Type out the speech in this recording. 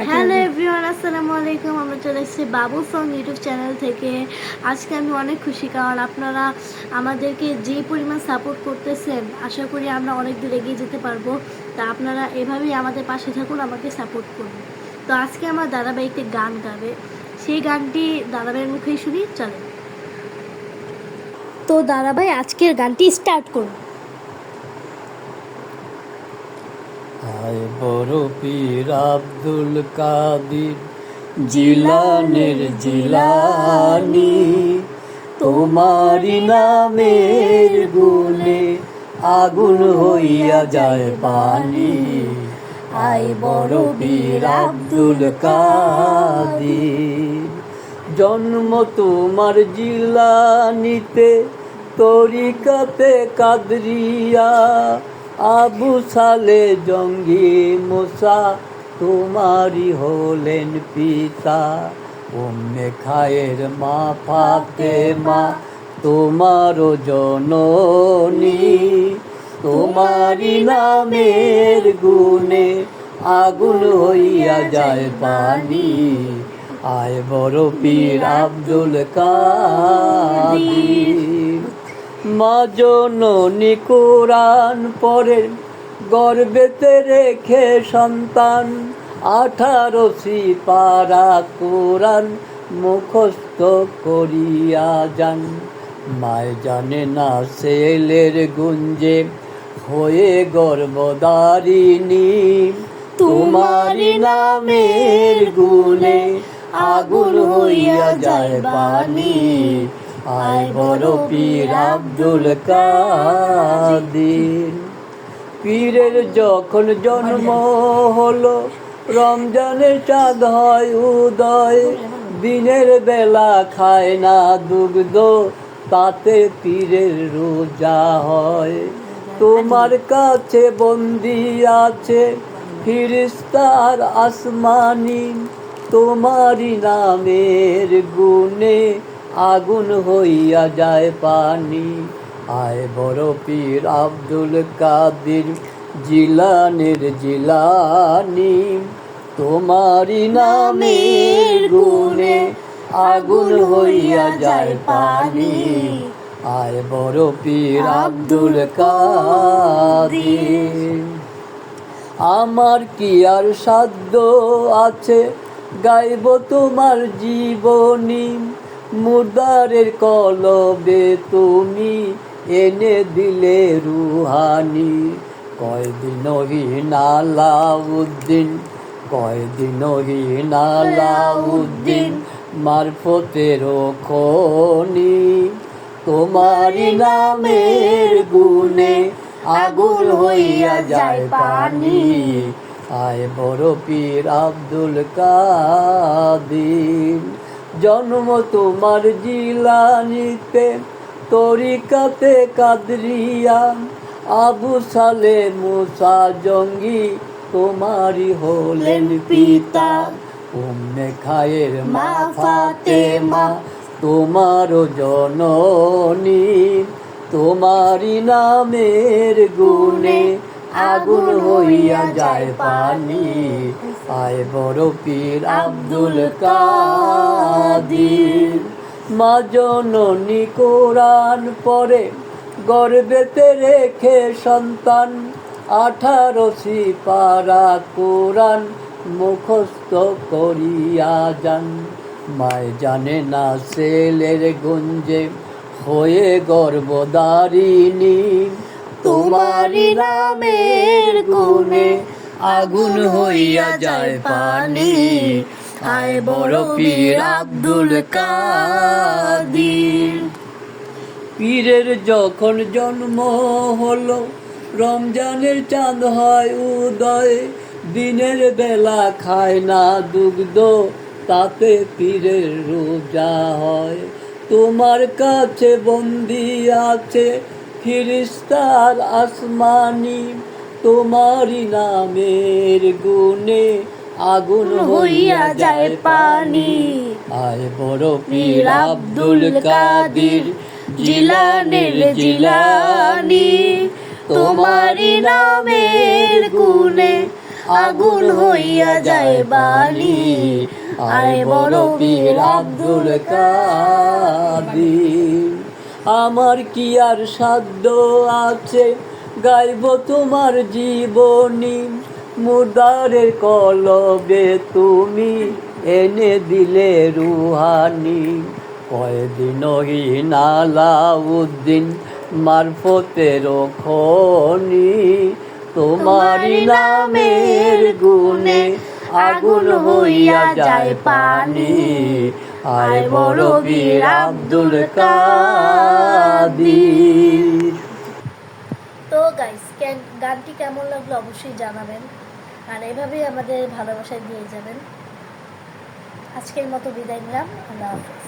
Hello everyone, আসসালামু আলাইকুম। আমরা চলে এসেছি বাবু সং ইউটিউব চ্যানেল থেকে। আজকে আমি অনেক খুশি, কারণ আপনারা আমাদেরকে যে পরিমাণ সাপোর্ট করতেছেন, আশা করি আমরা অনেক দূর এগিয়ে যেতে পারবো। তা আপনারা এভাবেই আমাদের পাশে থাকুন, আমাকে সাপোর্ট করুন। তো আজকে আমার দাদাভাই একটি গান গাবে, সেই গানটি দাদাভাইয়ের মুখেই শুনি, চলে। তো দাদাভাই আজকের গানটি স্টার্ট করুন। হায় বড় পীর আব্দুল কাদির জিলানের জিলানি, তোমারি নামের গুণে আগুন হইয়া যায় পানি। হায় বড় পীর আব্দুল কাদির, জন্ম তোমার জিলানিতে, তরিকাতে কাদরিয়া, আবু সালে জঙ্গি মুসা তোমারি হলেন পিতা। উম্মে খায়ের মা ফাতেমা তোমারও জননী, তোমারি নামের গুণে আগুন হইয়া যায় পানি। আয় বড় পীর আব্দুল কাদির, মা জননী কোরআন পড়ে গর্বেতে রেখে সন্তান, 18 সিপারা কোরআন মুখস্থ করিয়া যান। মায় জানে না ছেলের গুঞ্জে হয়ে গর্ভধারিণী, তোমারি নামের গুণে আগুন হইয়া যায় পানি। আয় বড় পীর আব্দুল কাদির, পীরের যখন জন্ম হলো, রমজানের চাঁদ হয় উদয়, দিনের বেলা খায় না দুগ্ধ, তাতে পীরের রোজা হয়। তোমার কাছে বন্দি আছে ফিরিস্তার আসমানি, তোমারি নামের গুণে আগুন হইয়া যায় পানি। আয় বড় পীর আব্দুল কাদির জিলানের জিলানি, তোমারি নামের গুণে আগুন হইয়া যায় পানি। আয় বড় পীর আব্দুল কাদির, আমার কি আর সাধ্য আছে গাইব তোমার জীবনী, মুর্দারের কলবে তুমি এনে দিলে রুহানি। কয়দিন আলাউদ্দিন, কয়দিন আলাউদ্দিন মারফতের খনি, তোমারি নামের গুণে আগুন হইয়া যায় পানি। আয় বড় পীর আব্দুল কাদির, জন্ম তোমার জিলানিতে, তরিকাতে কাদরিয়া, আবু সালে মুসা জঙ্গি তোমারি হলেন পিতা। উম্মে খায়ের মা ফাতেমা তোমারও জননী, তোমারি নামের গুণে আগুন হইয়া যায় পানি। আয় বড় পীর আব্দুল কাদির, মা জননী কোরআন পড়ে গর্বেতে রেখে সন্তান, 18 সিপারা কোরআন মুখস্থ করিয়া যান। মায় জানে না ছেলের গুঞ্জে হয়ে গর্ভধারিণী, তোমারি নামের গুণে আগুন হইয়া যায় পানি। আয় বড় পীর আব্দুল কাদির, পীরের যখন জন্ম হলো, রমজানের চাঁদ হয় উদয়, দিনের বেলা খায় না দুগ্ধ, তাতে পীরের রোজা হয়। তোমার কাছে বন্দি আছে ফিরিস্তার আসমানি, তোমারি নামের গুণে আগুন হইয়া যায় পানি। আয় বড় পীর আব্দুল কাদির জিলানের জিলানি, তোমারি নামের গুণে আগুন হইয়া যায় বালি। আয় বড় বীর আব্দুল কাদির। আমার কি আর সাধ্য আছে গাইব তোমার জীবনী, মুদারের কলবে তুমি এনে দিলে রুহানি। কয়দিন আলাউদ্দিন মারফতের খনি, তোমারি নামের গুণে আগুন হইয়া যায় পানি। আয় বড় বীর আব্দুল কাদির। তো গাইস, গানটি কেমন লাগলো অবশ্যই জানাবেন, আর এভাবেই আমাদের ভালোবাসা দিয়ে যাবেন। আজকের মতো বিদায় নিলাম, আল্লাহ হাফেজ।